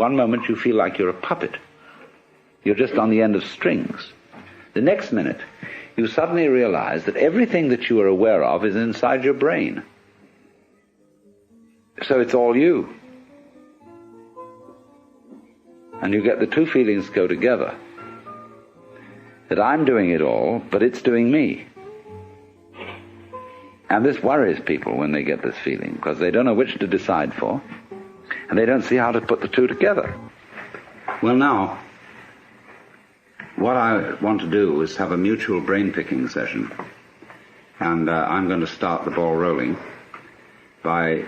One moment you feel like you're a puppet. You're just on the end of strings. The next minute, you suddenly realize that everything that you are aware of is inside your brain. So it's all you. And you get the two feelings go together. That I'm doing it all, but it's doing me. And this worries people when they get this feeling, because they don't know which to decide for, and they don't see how to put the two together. Well, now, what I want to do is have a mutual brain-picking session, and I'm going to start the ball rolling by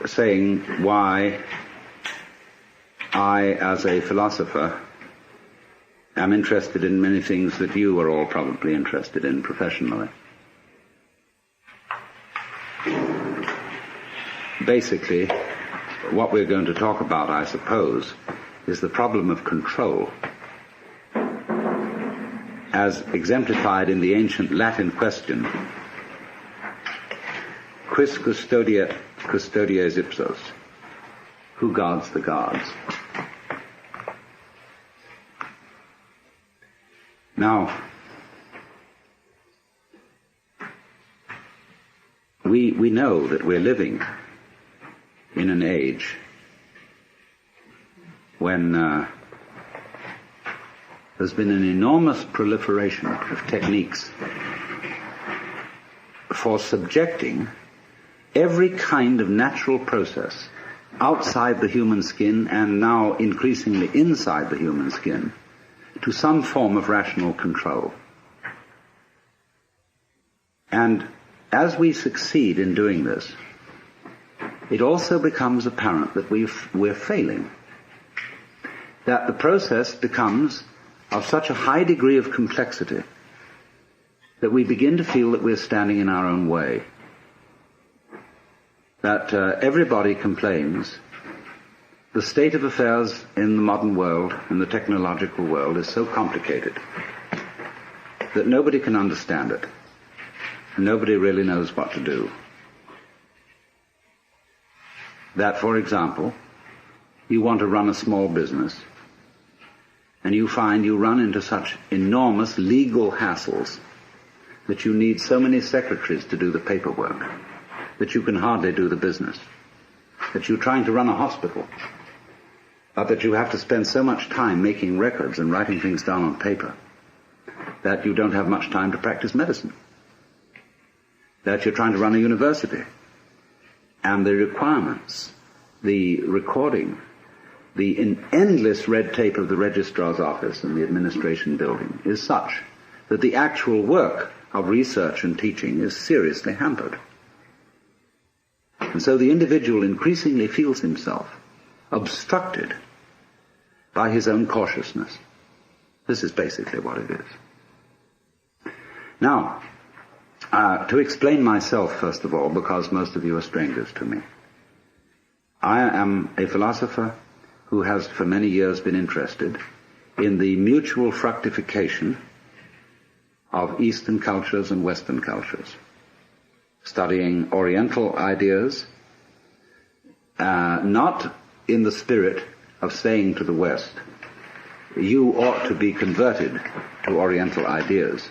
saying why I, as a philosopher, am interested in many things that you are all probably interested in professionally. Basically, what we're going to talk about, I suppose, is the problem of control, as exemplified in the ancient Latin question, quis custodies ipsos? Who guards the guards? Now, we know that we're living in an age when there's been an enormous proliferation of techniques for subjecting every kind of natural process outside the human skin, and now increasingly inside the human skin, to some form of rational control. And as we succeed in doing this, it also becomes apparent that we're failing, that the process becomes of such a high degree of complexity that we begin to feel that we're standing in our own way, that everybody complains the state of affairs in the modern world, in the technological world, is so complicated that nobody can understand it, and nobody really knows what to do. That, for example, you want to run a small business, and you find you run into such enormous legal hassles that you need so many secretaries to do the paperwork that you can hardly do the business, that you're trying to run a hospital, but that you have to spend so much time making records and writing things down on paper that you don't have much time to practice medicine, that you're trying to run a university, and the requirements, the recording, the endless red tape of the registrar's office and the administration building is such that the actual work of research and teaching is seriously hampered. And so the individual increasingly feels himself obstructed by his own cautiousness. This is basically what it is. Now, to explain myself, first of all, because most of you are strangers to me, I am a philosopher who has for many years been interested in the mutual fructification of Eastern cultures and Western cultures, studying Oriental ideas, not in the spirit of saying to the West, you ought to be converted to Oriental ideas,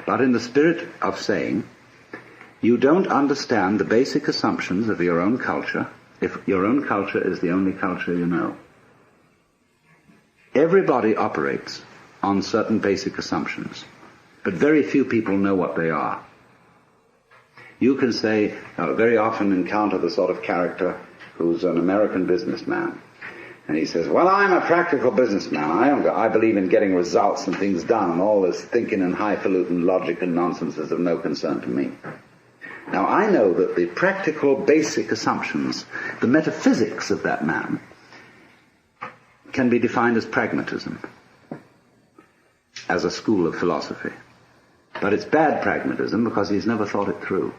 but in the spirit of saying, you don't understand the basic assumptions of your own culture if your own culture is the only culture you know. Everybody operates on certain basic assumptions, but very few people know what they are. You can say, very often encounter the sort of character who's an American businessman, and he says, well, I'm a practical businessman. I believe in getting results and things done, and all this thinking and highfalutin logic and nonsense is of no concern to me. Now, I know that the practical basic assumptions, the metaphysics of that man, can be defined as pragmatism, as a school of philosophy. But it's bad pragmatism because he's never thought it through.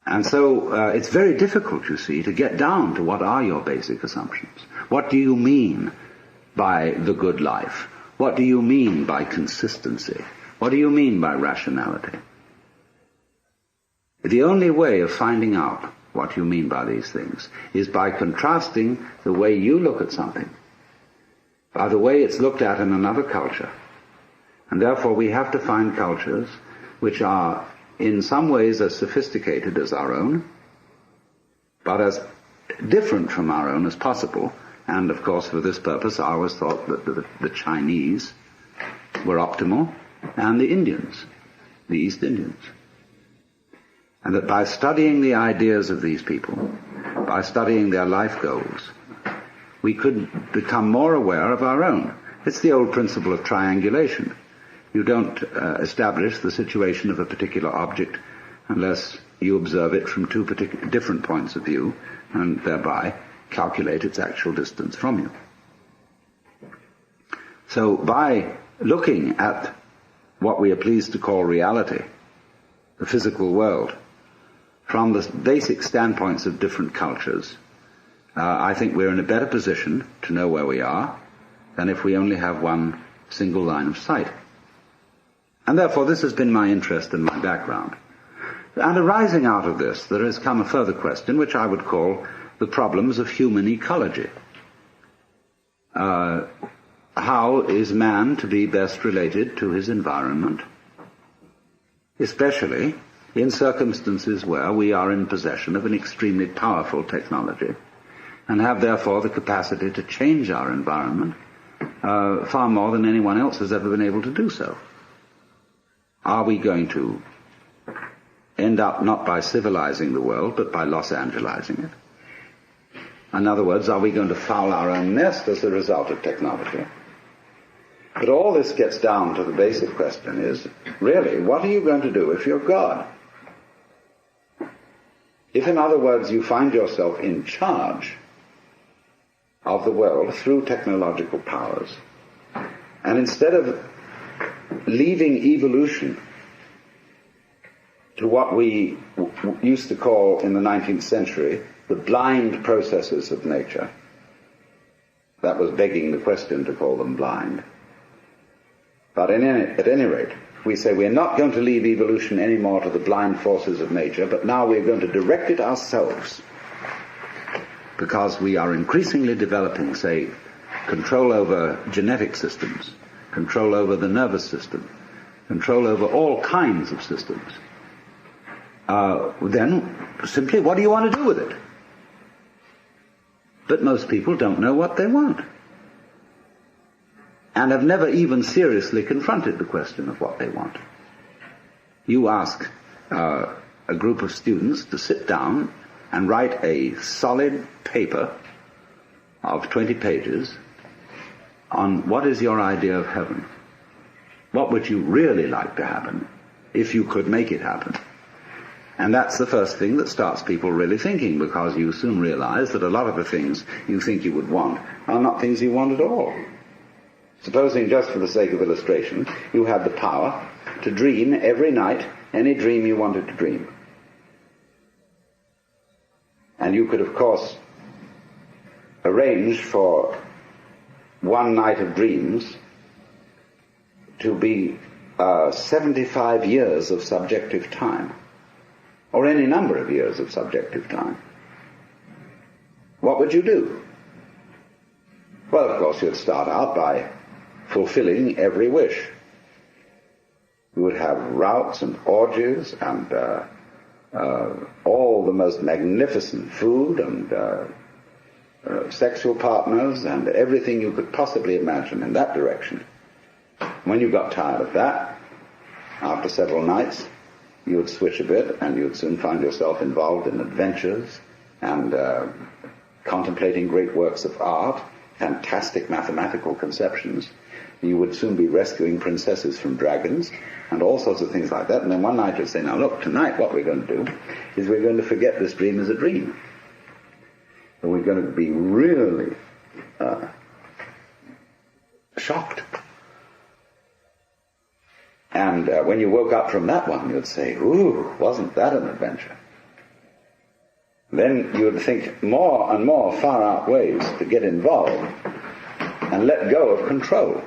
And so it's very difficult, you see, to get down to what are your basic assumptions. What do you mean by the good life? What do you mean by consistency? What do you mean by rationality? The only way of finding out what you mean by these things is by contrasting the way you look at something by the way it's looked at in another culture. And therefore we have to find cultures which are in some ways as sophisticated as our own, but as different from our own as possible. And of course for this purpose I always thought that the Chinese were optimal, and the Indians, the East Indians. And that by studying the ideas of these people, by studying their life goals, we could become more aware of our own. It's the old principle of triangulation. You don't establish the situation of a particular object unless you observe it from two different points of view and thereby calculate its actual distance from you. So by looking at what we are pleased to call reality, the physical world, from the basic standpoints of different cultures, I think we're in a better position to know where we are than if we only have one single line of sight. And therefore this has been my interest and my background. And arising out of this, there has come a further question, which I would call the problems of human ecology. How is man to be best related to his environment, especially in circumstances where we are in possession of an extremely powerful technology and have therefore the capacity to change our environment far more than anyone else has ever been able to do so? Are we going to end up not by civilizing the world, but by Los Angelizing it? In other words, are we going to foul our own nest as a result of technology? But all this gets down to the basic question is, really, what are you going to do if you're God? If, in other words, you find yourself in charge of the world through technological powers, and instead of leaving evolution to what we used to call in the 19th century the blind processes of nature, that was begging the question to call them blind. But at any rate, we say we're not going to leave evolution anymore to the blind forces of nature, but now we're going to direct it ourselves, because we are increasingly developing, say, control over genetic systems, control over the nervous system, control over all kinds of systems. Then, simply, what do you want to do with it? But most people don't know what they want, and have never even seriously confronted the question of what they want. You ask a group of students to sit down and write a solid paper of 20 pages on what is your idea of heaven. What would you really like to happen if you could make it happen? And that's the first thing that starts people really thinking, because you soon realize that a lot of the things you think you would want are not things you want at all. Supposing, just for the sake of illustration, you had the power to dream every night any dream you wanted to dream. And you could, of course, arrange for one night of dreams to be 75 years of subjective time, or any number of years of subjective time. What would you do? Well, of course, you'd start out by fulfilling every wish. You would have routs and orgies and all the most magnificent food and sexual partners and everything you could possibly imagine in that direction. When you got tired of that, after several nights, you would switch a bit and you would soon find yourself involved in adventures and contemplating great works of art, fantastic mathematical conceptions. You would soon be rescuing princesses from dragons and all sorts of things like that. And then one night you'd say, now look, tonight what we're going to do is we're going to forget this dream as a dream. And we're going to be really shocked. And when you woke up from that one, you'd say, ooh, wasn't that an adventure? Then you would think more and more far-out ways to get involved and let go of control,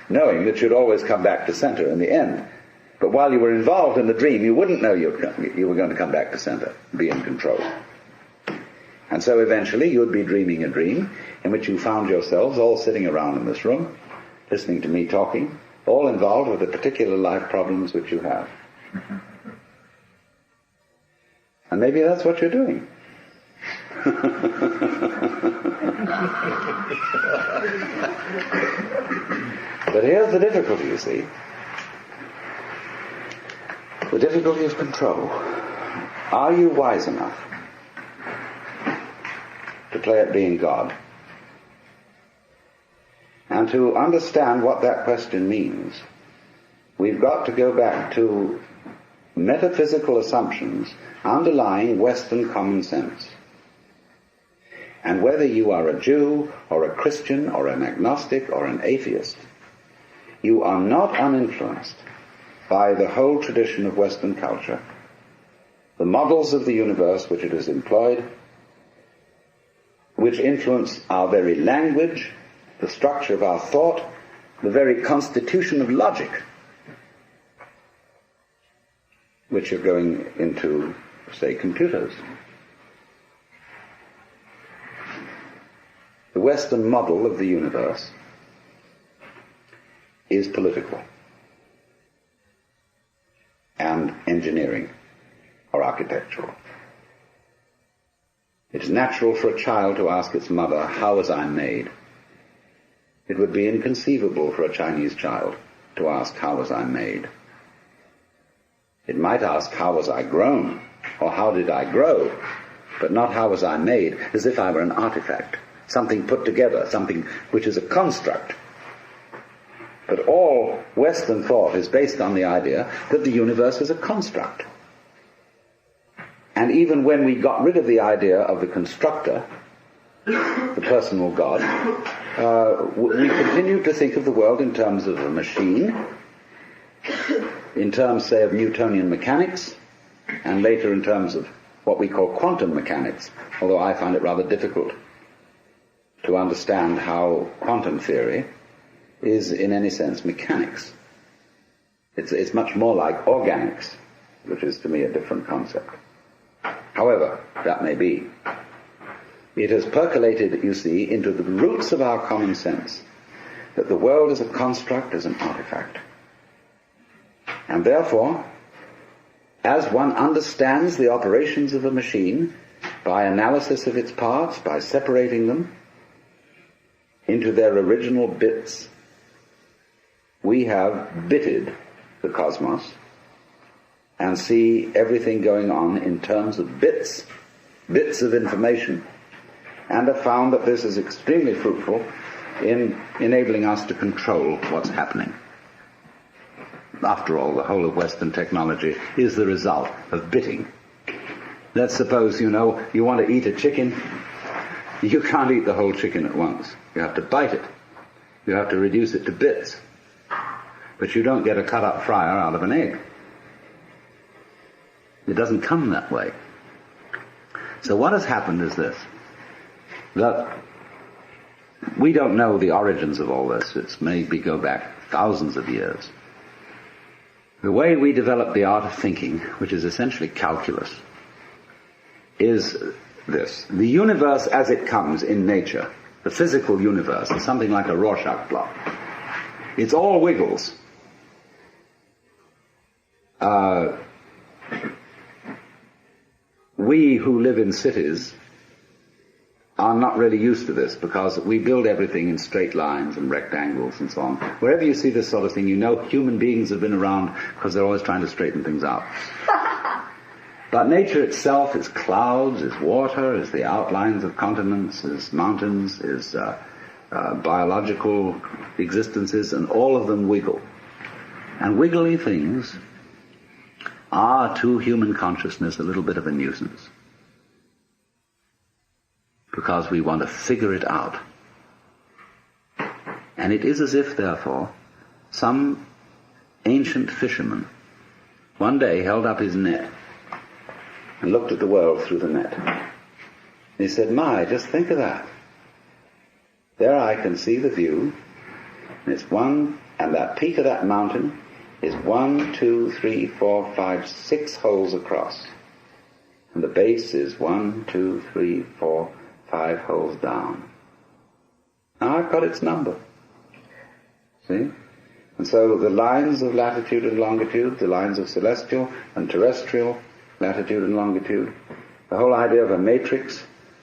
knowing that you'd always come back to center in the end. But while you were involved in the dream, you wouldn't know you were going to come back to center, be in control. And so eventually you'd be dreaming a dream in which you found yourselves all sitting around in this room, listening to me talking, all involved with the particular life problems which you have. And maybe that's what you're doing. But here's the difficulty, you see. The difficulty of control. Are you wise enough to play at being God? And to understand what that question means, we've got to go back to metaphysical assumptions underlying Western common sense. And whether you are a Jew or a Christian or an agnostic or an atheist, you are not uninfluenced by the whole tradition of Western culture, the models of the universe which it has employed, which influence our very language, the structure of our thought, the very constitution of logic, which are going into, say, computers. The Western model of the universe is political and engineering or architectural. It's natural for a child to ask its mother, "How was I made?" It would be inconceivable for a Chinese child to ask, "How was I made?" It might ask, "How was I grown?" or "How did I grow?" but not "How was I made?" as if I were an artifact, something put together, something which is a construct. But all Western thought is based on the idea that the universe is a construct. And even when we got rid of the idea of the constructor, the personal God, we continued to think of the world in terms of a machine, in terms, say, of Newtonian mechanics, and later in terms of what we call quantum mechanics, although I find it rather difficult to understand how quantum theory is in any sense mechanics. It's much more like organics, which is to me a different concept. However, that may be. It has percolated, you see, into the roots of our common sense that the world is a construct, is an artifact. And therefore, as one understands the operations of a machine by analysis of its parts, by separating them into their original bits, we have bitted the cosmos and see everything going on in terms of bits of information, and have found that this is extremely fruitful in enabling us to control what's happening. After all, the whole of Western technology is the result of bitting. Let's suppose, you want to eat a chicken. You can't eat the whole chicken at once. You have to bite it. You have to reduce it to bits. But you don't get a cut-up fryer out of an egg. It doesn't come that way. So what has happened is this, that we don't know the origins of all this. It's maybe go back thousands of years. The way we develop the art of thinking, which is essentially calculus, is this. The universe as it comes in nature, the physical universe, is something like a Rorschach blot. It's all wiggles. We who live in cities are not really used to this because we build everything in straight lines and rectangles and so on. Wherever you see this sort of thing, you know human beings have been around because they're always trying to straighten things out. But nature itself is clouds, is water, is the outlines of continents, is mountains, is biological existences, and all of them wiggle. And wiggly things are to human consciousness a little bit of a nuisance, because we want to figure it out. And it is as if, therefore, some ancient fisherman one day held up his net and looked at the world through the net. And he said, "My, just think of that. There I can see the view, and it's one, and that peak of that mountain is 1, 2, 3, 4, 5, 6 holes across. And the base is 1, 2, 3, 4, 5 holes down. Now I've got its number. See? And so the lines of latitude and longitude, the lines of celestial and terrestrial latitude and longitude, the whole idea of a matrix,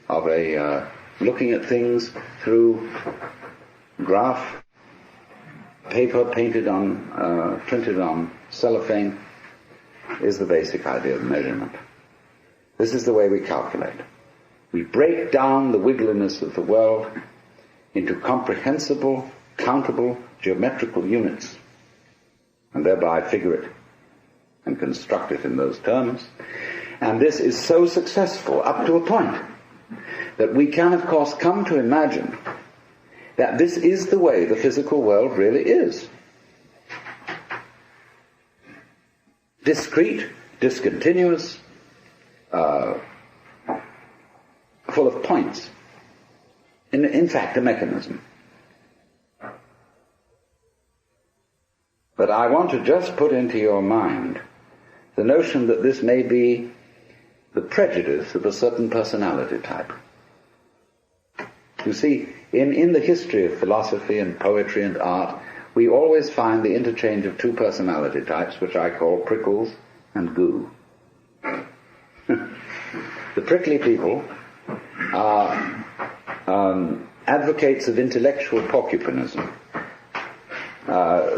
of a looking at things through graph paper printed on cellophane, is the basic idea of measurement. This is the way we calculate. We break down the wiggliness of the world into comprehensible, countable, geometrical units, and thereby figure it and construct it in those terms. And this is so successful up to a point that we can, of course, come to imagine that this is the way the physical world really is. Discrete, discontinuous, full of points. In fact, a mechanism. But I want to just put into your mind the notion that this may be the prejudice of a certain personality type. You see, in the history of philosophy and poetry and art, we always find the interchange of two personality types, which I call prickles and goo. The prickly people are advocates of intellectual porcupinism.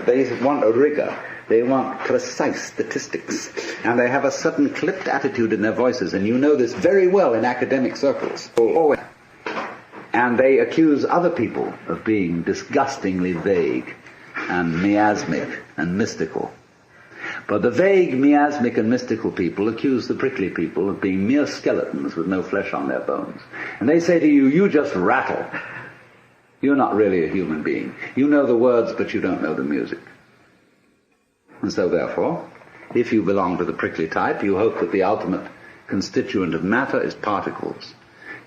They want a rigor. They want precise statistics. And they have a certain clipped attitude in their voices, and you know this very well in academic circles. And they accuse other people of being disgustingly vague and miasmic and mystical. But the vague, miasmic and mystical people accuse the prickly people of being mere skeletons with no flesh on their bones. And they say to you, you just rattle. You're not really a human being. You know the words, but you don't know the music. And so therefore, if you belong to the prickly type, you hope that the ultimate constituent of matter is particles.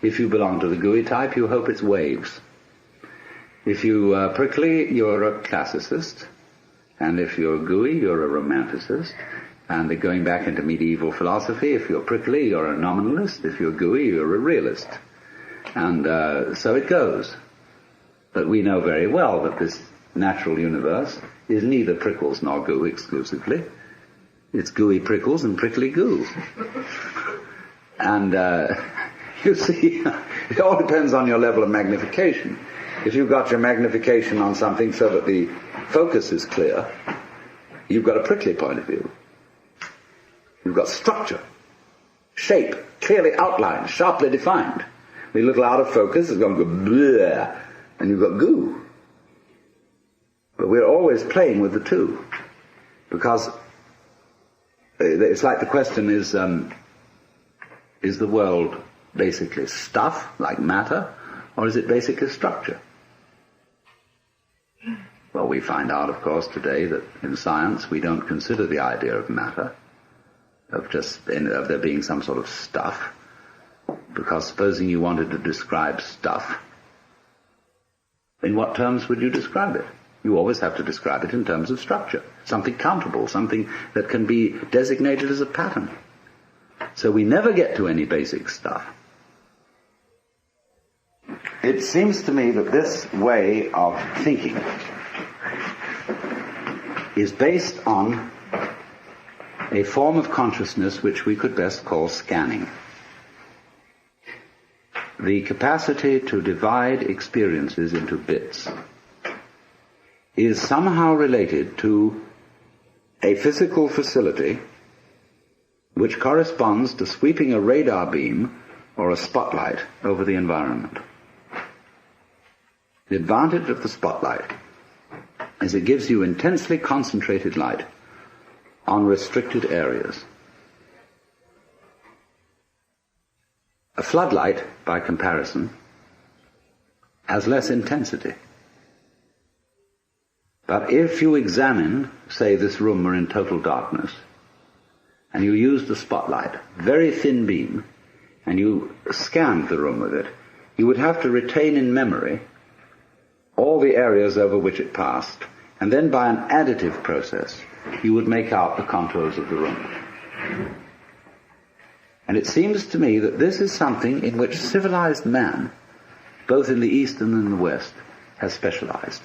If you belong to the gooey type, you hope it's waves. If you are prickly, you're a classicist. And if you're gooey, you're a romanticist. And going back into medieval philosophy, if you're prickly, you're a nominalist. If you're gooey, you're a realist. And so it goes. But we know very well that this natural universe is neither prickles nor goo exclusively. It's gooey prickles and prickly goo. And you see, it all depends on your level of magnification. If you've got your magnification on something so that the focus is clear, you've got a prickly point of view. You've got structure, shape, clearly outlined, sharply defined. A little out of focus is going to go bleh, and you've got goo. But we're always playing with the two, because it's like the question is the world basically stuff, like matter, or is it basically structure? Well, we find out, of course, today that in science we don't consider the idea of matter, of there being some sort of stuff, because supposing you wanted to describe stuff, in what terms would you describe it? You always have to describe it in terms of structure, something countable, something that can be designated as a pattern. So we never get to any basic stuff. It seems to me that this way of thinking is based on a form of consciousness which we could best call scanning. The capacity to divide experiences into bits is somehow related to a physical facility which corresponds to sweeping a radar beam or a spotlight over the environment. The advantage of the spotlight is it gives you intensely concentrated light on restricted areas. A floodlight, by comparison, has less intensity. But if you examine, say, this room were in total darkness, and you used the spotlight, very thin beam, and you scanned the room with it, you would have to retain in memory all the areas over which it passed, And then by an additive process, you would make out the contours of the room. And it seems to me that this is something in which civilized man, both in the East and in the West, has specialized.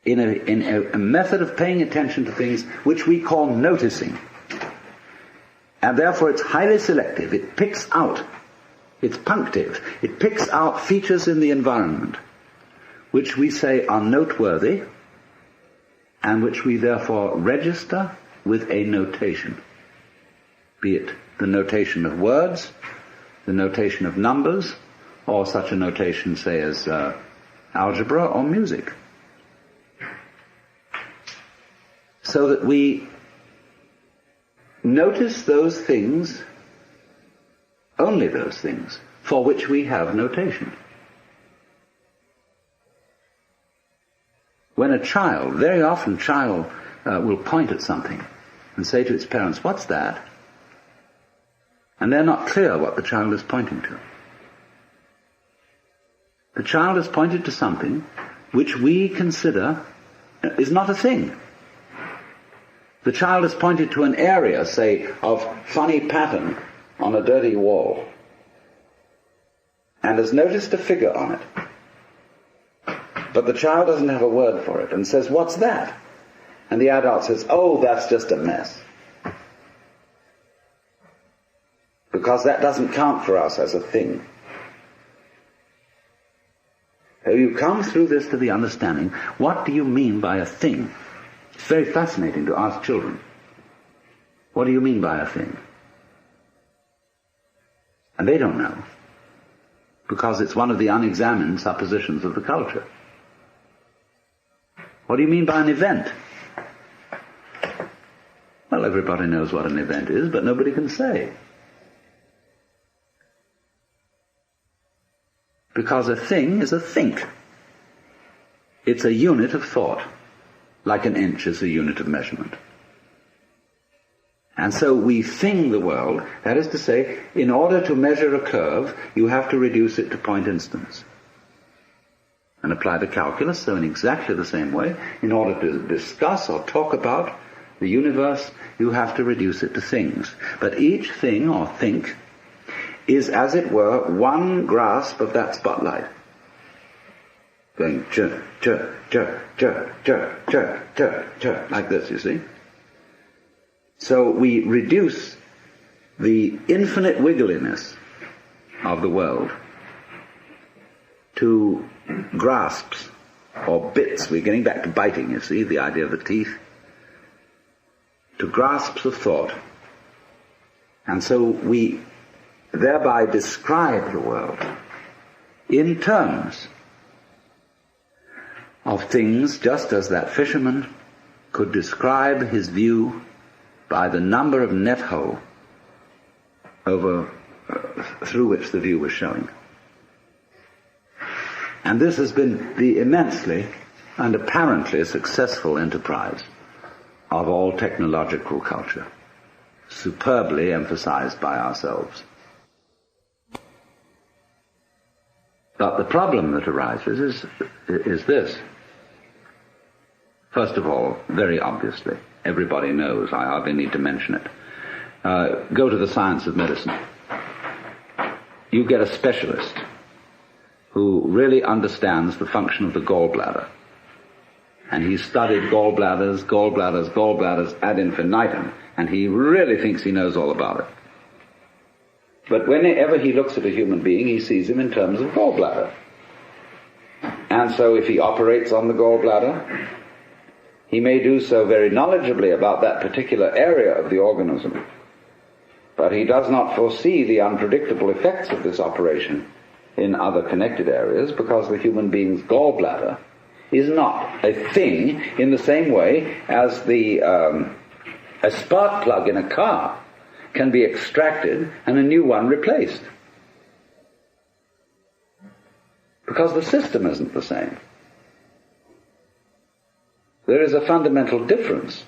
In a method of paying attention to things which we call noticing. And therefore it's highly selective. It picks out, it's punctive, it picks out features in the environment which we say are noteworthy and which we therefore register with a notation. Be it the notation of words, the notation of numbers, or such a notation, say, as algebra or music. So that we notice those things, only those things, for which we have notation. When a child, very often child will point at something and say to its parents, "What's that?" And they're not clear what the child is pointing to. The child has pointed to something which we consider is not a thing. The child has pointed to an area, say, of funny pattern on a dirty wall, and has noticed a figure on it. But the child doesn't have a word for it and says, "What's that?" And the adult says, "Oh, that's just a mess." Because that doesn't count for us as a thing. So you come through this to the understanding, what do you mean by a thing? It's very fascinating to ask children, what do you mean by a thing? And they don't know, because it's one of the unexamined suppositions of the culture. What do you mean by an event? Well, everybody knows what an event is, but nobody can say. Because a thing is a think. It's a unit of thought, like an inch is a unit of measurement. And so we thing the world, that is to say, in order to measure a curve, you have to reduce it to point instants. And apply the calculus, so in exactly the same way, in order to discuss or talk about the universe, you have to reduce it to things. But each thing or think is, as it were, one grasp of that spotlight. Going chur, chur, chur, chur, chur, chur, chur, chur, like this, you see. So we reduce the infinite wiggliness of the world to grasps or bits. We're getting back to biting, you see, the idea of the teeth. To grasps of thought. And so we thereby describe the world in terms of things, just as that fisherman could describe his view by the number of net hole through which the view was showing. And this has been the immensely and apparently successful enterprise of all technological culture, superbly emphasized by ourselves. But the problem that arises is this. First of all, very obviously, everybody knows, I hardly need to mention it. Go to the science of medicine. You get a specialist who really understands the function of the gallbladder. And he's studied gallbladders ad infinitum, and he really thinks he knows all about it. But whenever he looks at a human being, he sees him in terms of gallbladder. And so if he operates on the gallbladder, he may do so very knowledgeably about that particular area of the organism. But he does not foresee the unpredictable effects of this operation in other connected areas, because the human being's gallbladder is not a thing in the same way as a spark plug in a car can be extracted and a new one replaced. Because the system isn't the same. There is a fundamental difference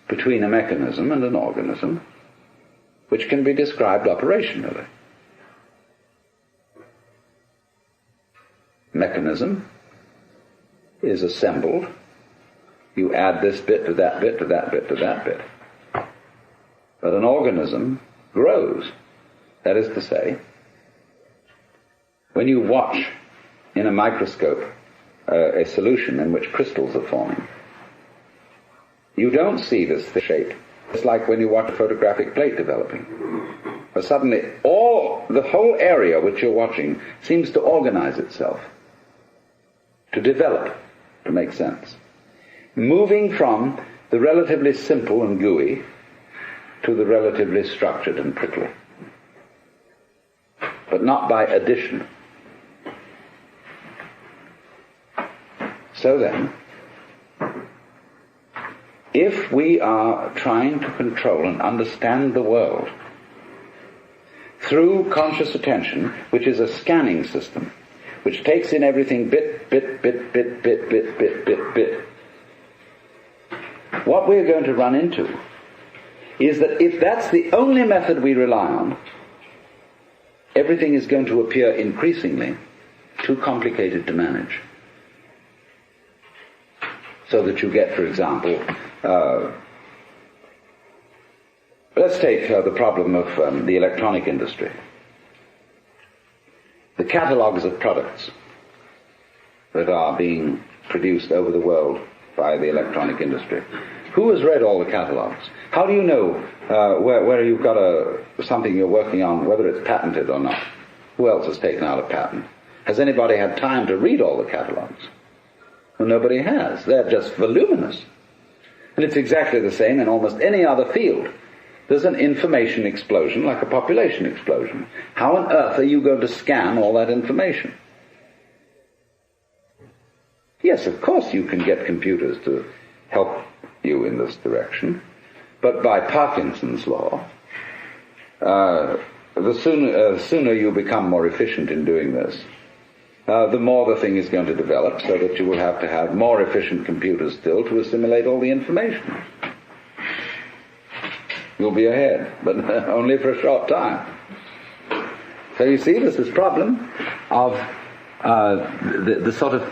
between a mechanism and an organism, which can be described operationally. Mechanism is assembled. You add this bit to that bit to that bit to that bit. But an organism grows. That is to say, when you watch in a microscope a solution in which crystals are forming, you don't see this shape. It's like when you watch a photographic plate developing. But suddenly the whole area which you're watching seems to organize itself, to develop, to make sense. Moving from the relatively simple and gooey to the relatively structured and prickly. But not by addition. So then, if we are trying to control and understand the world through conscious attention, which is a scanning system, which takes in everything bit, what we're going to run into is that if that's the only method we rely on, everything is going to appear increasingly too complicated to manage. So that you get, for example, let's take the problem of the electronic industry. The catalogues of products that are being produced over the world by the electronic industry. Who has read all the catalogues? How do you know where you've got something you're working on, whether it's patented or not? Who else has taken out a patent? Has anybody had time to read all the catalogues? Well, nobody has. They're just voluminous. And it's exactly the same in almost any other field. There's an information explosion like a population explosion. How on earth are you going to scan all that information? Yes, of course you can get computers to help you in this direction, but by Parkinson's law, the sooner you become more efficient in doing this, the more the thing is going to develop, so that you will have to have more efficient computers still to assimilate all the information. You'll be ahead, but only for a short time. So you see, this is a problem of the sort of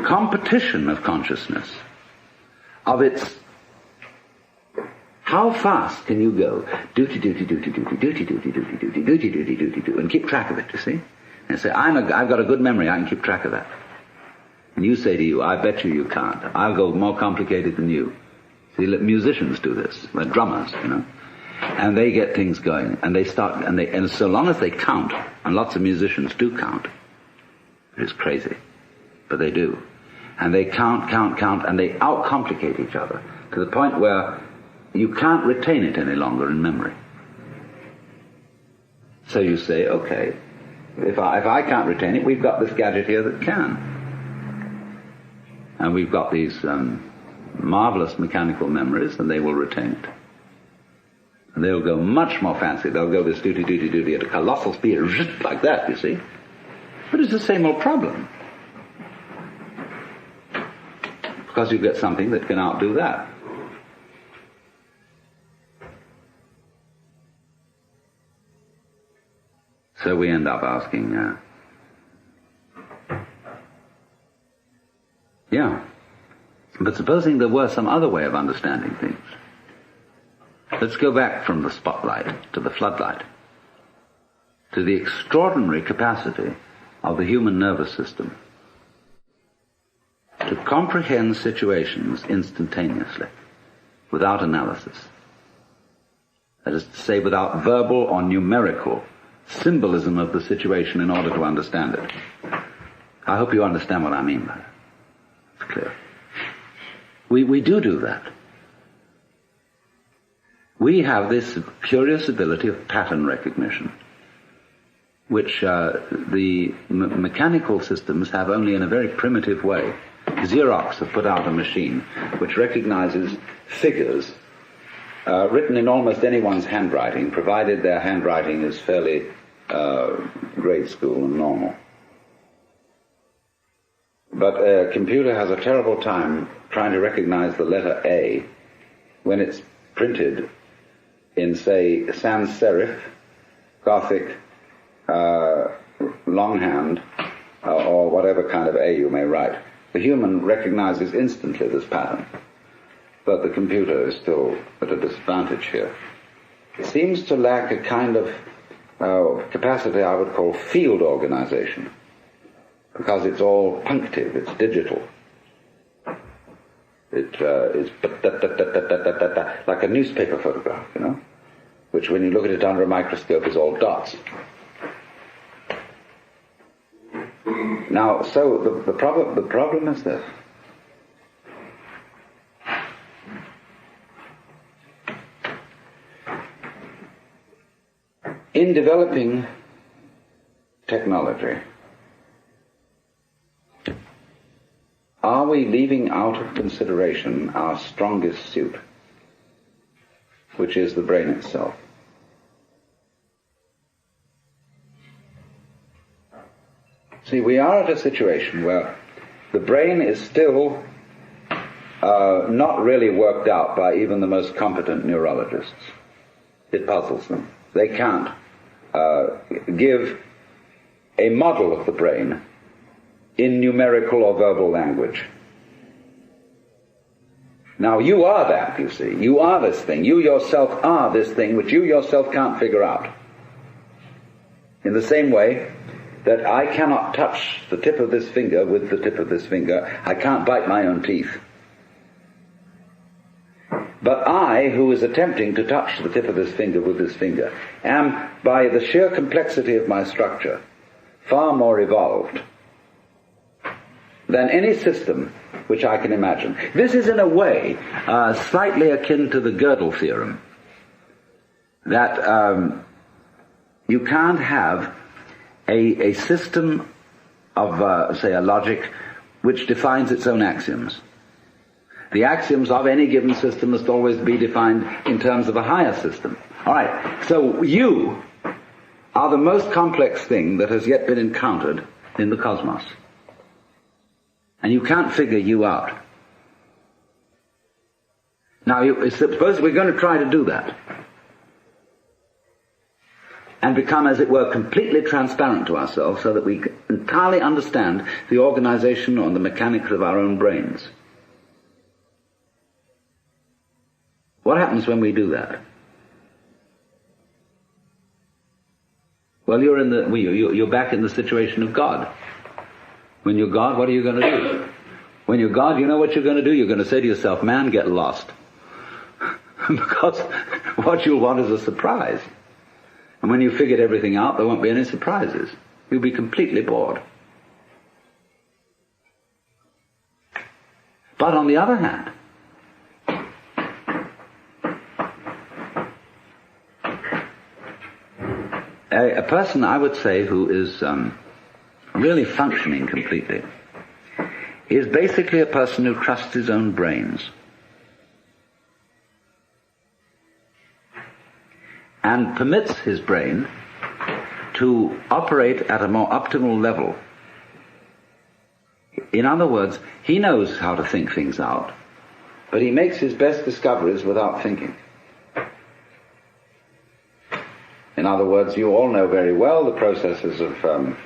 competition of consciousness, of its how fast can you go, duty, and keep track of it, you see? And say, I've got a good memory, I can keep track of that. And you say to you, I bet you can't. I'll go more complicated than you. See, musicians do this, like drummers, you know. And they get things going, and they start, and so long as they count, and lots of musicians do count, it's crazy, but they do. And they count, and they out-complicate each other, to the point where you can't retain it any longer in memory. So you say, okay, if I can't retain it, we've got this gadget here that can. And we've got these marvelous mechanical memories, and they will retain it. And they'll go much more fancy. They'll go this duty at a colossal speed, like that, you see. But it's the same old problem. Because you get something that can outdo that. So we end up asking, but supposing there were some other way of understanding things. Let's go back from the spotlight to the floodlight, to the extraordinary capacity of the human nervous system to comprehend situations instantaneously, without analysis. That is to say, without verbal or numerical symbolism of the situation in order to understand it. I hope you understand what I mean by that. It's clear. We do that. We have this curious ability of pattern recognition, which the mechanical systems have only in a very primitive way. Xerox have put out a machine which recognizes figures written in almost anyone's handwriting, provided their handwriting is fairly grade school and normal. But a computer has a terrible time trying to recognize the letter A when it's printed in, say, sans serif, Gothic, longhand, or whatever kind of A you may write. The human recognizes instantly this pattern, but the computer is still at a disadvantage here. It seems to lack a kind of capacity I would call field organization, because it's all punctive, it's digital. It is like a newspaper photograph, which when you look at it under a microscope is all dots. Now, so the problem is this. In developing technology, are we leaving out of consideration our strongest suit, which is the brain itself? See, we are at a situation where the brain is still not really worked out by even the most competent neurologists. It puzzles them. They can't give a model of the brain in numerical or verbal language. Now you are that, you see. You are this thing. You yourself are this thing which you yourself can't figure out. In the same way that I cannot touch the tip of this finger with the tip of this finger. I can't bite my own teeth. But I, who is attempting to touch the tip of this finger with this finger, am, by the sheer complexity of my structure, far more evolved than any system which I can imagine. This is in a way slightly akin to the Gödel theorem, that you can't have a system of, say, a logic which defines its own axioms. The axioms of any given system must always be defined in terms of a higher system. All right, so you are the most complex thing that has yet been encountered in the cosmos. And you can't figure you out. Now, suppose we're going to try to do that and become, as it were, completely transparent to ourselves so that we entirely understand the organization and the mechanics of our own brains. What happens when we do that? Well, you're back in the situation of God. When you're God, what are you going to do? When you're God, you know what you're going to do? You're going to say to yourself, man, get lost. Because what you'll want is a surprise. And when you've figured everything out, there won't be any surprises. You'll be completely bored. But on the other hand, a person, I would say, who is really functioning completely is basically a person who trusts his own brains and permits his brain to operate at a more optimal level. In other words, he knows how to think things out, but he makes his best discoveries without thinking. In other words, you all know very well the processes of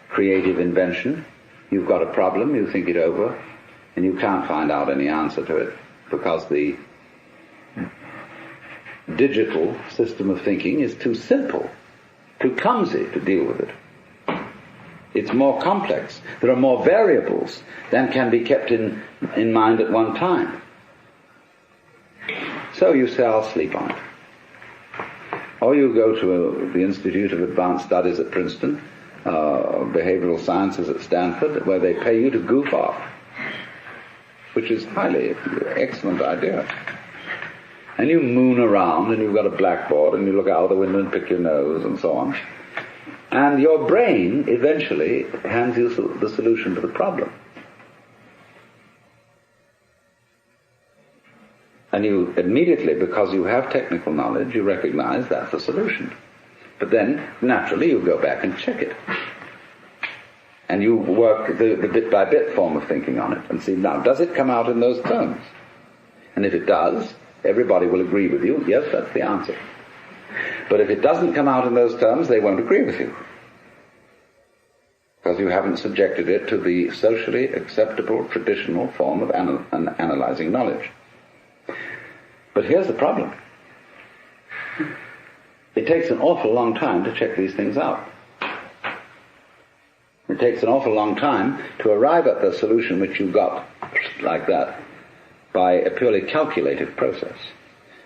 creative invention. You've got a problem, you think it over, and you can't find out any answer to it because the digital system of thinking is too simple, too clumsy to deal with it. It's more complex. There are more variables than can be kept in mind at one time. So you say, I'll sleep on it. Or you go to the Institute of Advanced Studies at Princeton, Behavioral Sciences at Stanford, where they pay you to goof off, which is highly excellent idea. And you moon around, and you've got a blackboard, and you look out the window and pick your nose, and so on. And your brain eventually hands you the solution to the problem. And you immediately, because you have technical knowledge, you recognize that's the solution. But then, naturally, you go back and check it. And you work the bit-by-bit form of thinking on it and see, now, does it come out in those terms? And if it does, everybody will agree with you, yes, that's the answer. But if it doesn't come out in those terms, they won't agree with you. because you haven't subjected it to the socially acceptable, traditional form of analyzing knowledge. But here's the problem. It takes an awful long time to check these things out. It takes an awful long time to arrive at the solution which you got like that by a purely calculated process.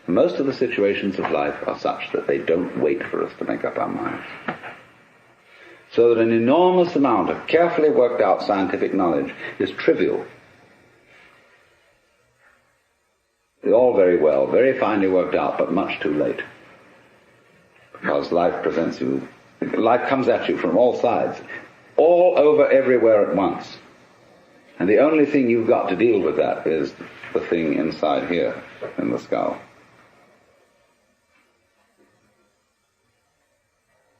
Most of the situations of life are such that they don't wait for us to make up our minds. So that an enormous amount of carefully worked out scientific knowledge is trivial. It's all very well, very finely worked out, but much too late. Because life comes at you from all sides, all over, everywhere at once. And the only thing you've got to deal with that is the thing inside here, in the skull.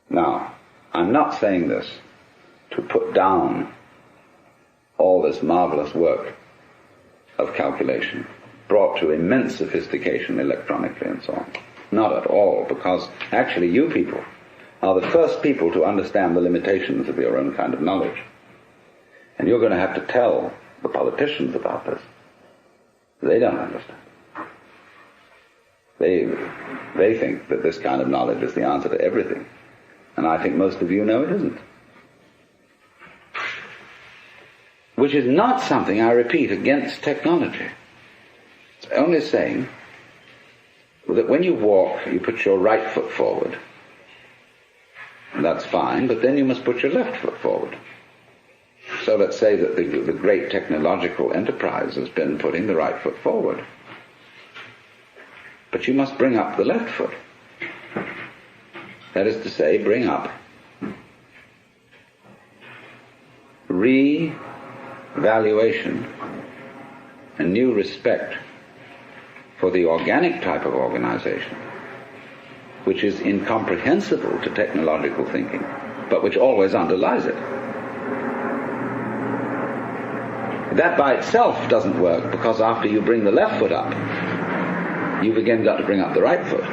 Now, I'm not saying this to put down all this marvelous work of calculation, brought to immense sophistication electronically and so on. Not at all, because actually you people are the first people to understand the limitations of your own kind of knowledge. And you're going to have to tell the politicians about this. They don't understand. They think that this kind of knowledge is the answer to everything. And I think most of you know it isn't. Which is not something, I repeat, against technology. It's only saying that when you walk, you put your right foot forward. And that's fine, but then you must put your left foot forward. So let's say that the great technological enterprise has been putting the right foot forward. But you must bring up the left foot. That is to say, bring up re-valuation and new respect for the organic type of organization, which is incomprehensible to technological thinking, but which always underlies it. That by itself doesn't work, because after you bring the left foot up, you've again got to bring up the right foot.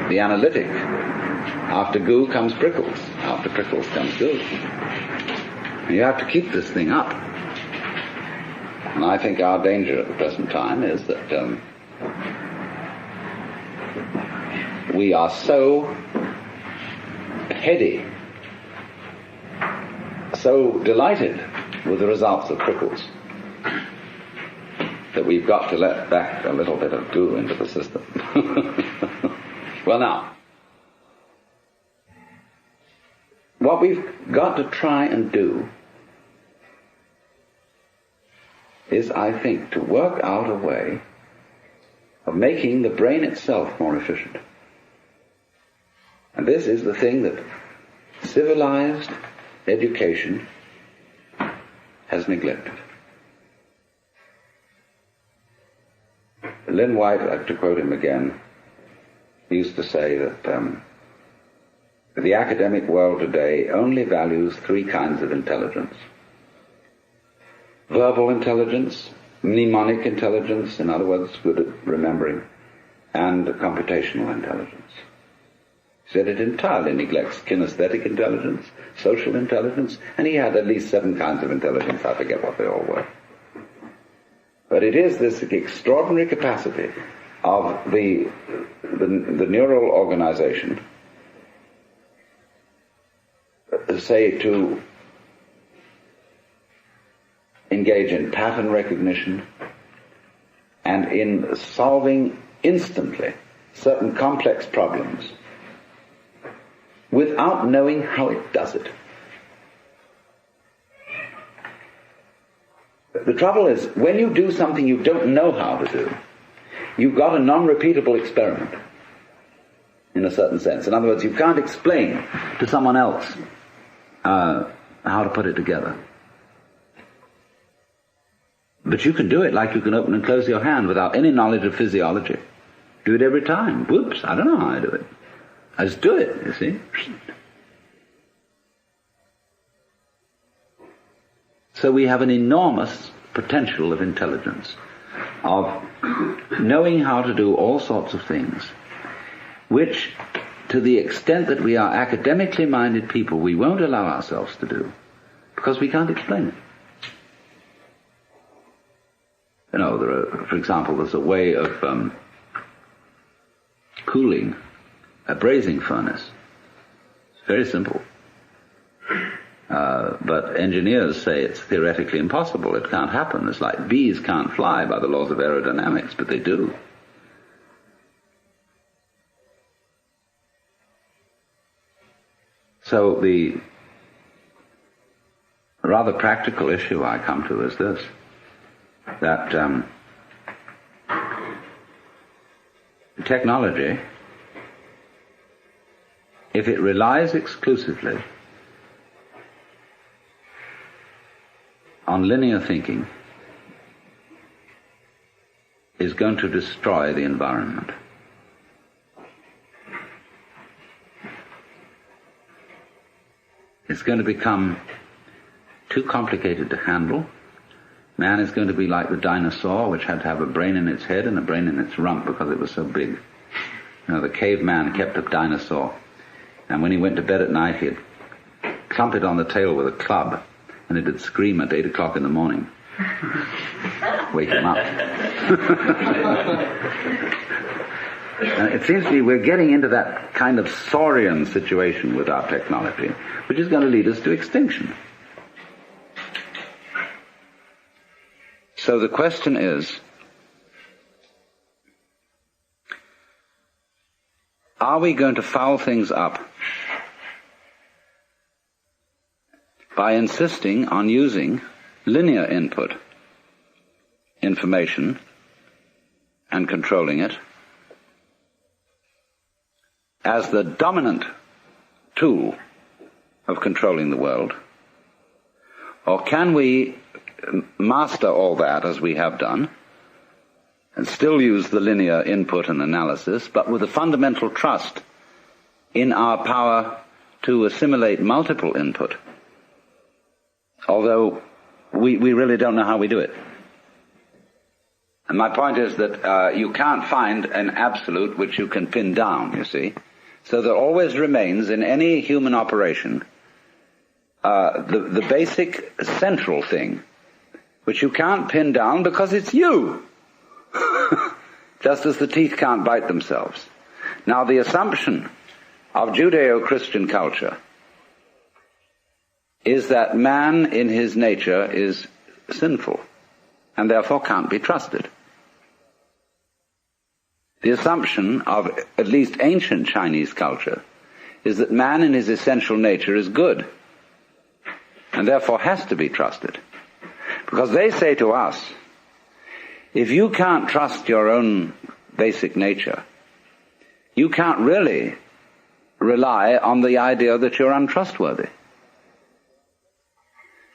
The analytic. After goo comes prickles. After prickles comes goo. And you have to keep this thing up. And I think our danger at the present time is that we are so heady, so delighted with the results of prickles, that we've got to let back a little bit of goo into the system. Well, now, what we've got to try and do is, I think, to work out a way of making the brain itself more efficient. And this is the thing that civilized education has neglected. Lynn White, I have to quote him again, used to say that the academic world today only values three kinds of intelligence. Verbal intelligence, mnemonic intelligence, in other words, good at remembering, and computational intelligence. He said it entirely neglects kinesthetic intelligence, social intelligence, and he had at least 7 kinds of intelligence. I forget what they all were. But it is this extraordinary capacity of the neural organization, say, to engage in pattern recognition and in solving instantly certain complex problems without knowing how it does it. The trouble is, when you do something you don't know how to do, you've got a non-repeatable experiment, in a certain sense. In other words, you can't explain to someone else how to put it together. But you can do it like you can open and close your hand without any knowledge of physiology. Do it every time. Whoops, I don't know how I do it. I just do it, you see. So we have an enormous potential of intelligence, of knowing how to do all sorts of things, which to the extent that we are academically minded people, we won't allow ourselves to do, because we can't explain it. You know, for example, there's a way of cooling a brazing furnace. It's very simple. But engineers say it's theoretically impossible. It can't happen. It's like bees can't fly by the laws of aerodynamics, but they do. So the rather practical issue I come to is this, that technology, if it relies exclusively on linear thinking, is going to destroy the environment. It's going to become too complicated to handle. Man is going to be like the dinosaur, which had to have a brain in its head and a brain in its rump because it was so big. You know, the caveman kept a dinosaur, and when he went to bed at night, he'd clump it on the tail with a club, and it'd scream at 8 o'clock in the morning. Wake him up. It seems to me we're getting into that kind of saurian situation with our technology, which is going to lead us to extinction. So the question is, are we going to foul things up by insisting on using linear input, information, and controlling it as the dominant tool of controlling the world? Or can we master all that as we have done and still use the linear input and analysis, but with a fundamental trust in our power to assimilate multiple input, although we really don't know how we do it? And my point is that you can't find an absolute which you can pin down, you see. So there always remains in any human operation the basic central thing, which you can't pin down because it's you. Just as the teeth can't bite themselves. Now the assumption of Judeo-Christian culture is that man in his nature is sinful and therefore can't be trusted. The assumption of at least ancient Chinese culture is that man in his essential nature is good and therefore has to be trusted. Because they say to us, if you can't trust your own basic nature, you can't really rely on the idea that you're untrustworthy.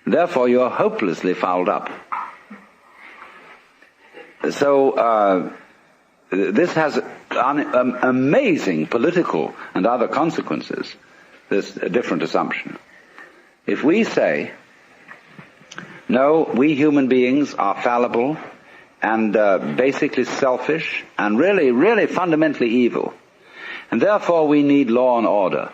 Therefore, you're hopelessly fouled up. So, this has amazing political and other consequences, this different assumption. If we say, no, we human beings are fallible and basically selfish and really fundamentally evil, and therefore we need law and order.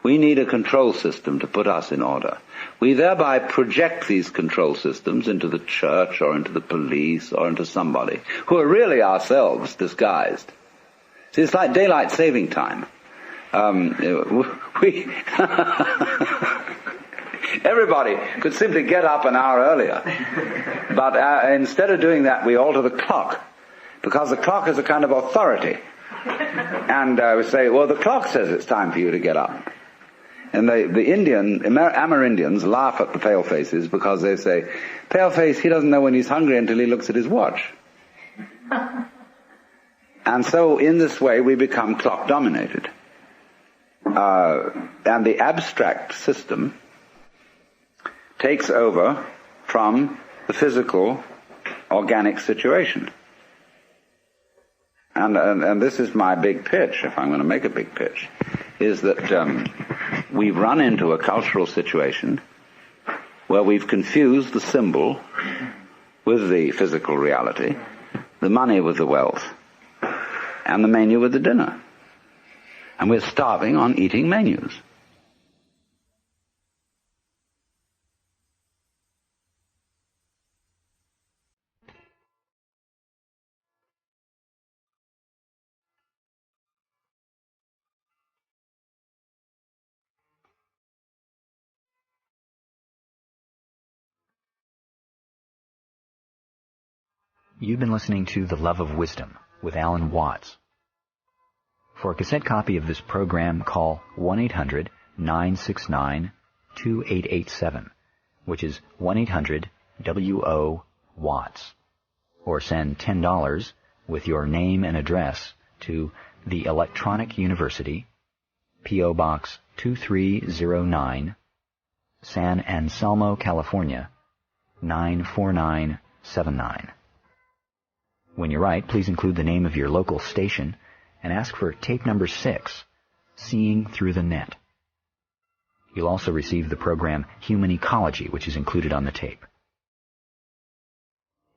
We need a control system to put us in order. We thereby project these control systems into the church or into the police or into somebody who are really ourselves disguised. See, it's like daylight saving time. Everybody could simply get up an hour earlier. But instead of doing that, we alter the clock, because the clock is a kind of authority. And we say, well, the clock says it's time for you to get up. And the Amerindians laugh at the palefaces because they say, paleface, he doesn't know when he's hungry until he looks at his watch. And so in this way we become clock dominated. And the abstract system takes over from the physical, organic situation. And this is my big pitch, if I'm going to make a big pitch, is that we've run into a cultural situation where we've confused the symbol with the physical reality, the money with the wealth, and the menu with the dinner. And we're starving on eating menus. You've been listening to The Love of Wisdom with Alan Watts. For a cassette copy of this program, call 1-800-969-2887, which is 1-800-WO-WATTS, or send $10 with your name and address to the Electronic University, P.O. Box 2309, San Anselmo, California, 94979. When you write, please include the name of your local station and ask for tape number 6, Seeing Through the Net. You'll also receive the program Human Ecology, which is included on the tape.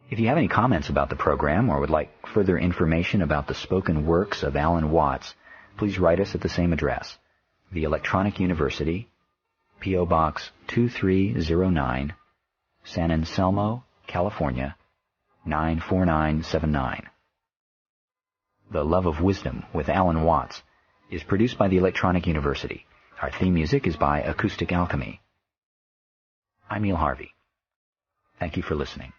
If you have any comments about the program or would like further information about the spoken works of Alan Watts, please write us at the same address, the Electronic University, P.O. Box 2309, San Anselmo, California, 94979. The Love of Wisdom with Alan Watts is produced by the Electronic University. Our theme music is by Acoustic Alchemy. I'm Neil Harvey. Thank you for listening.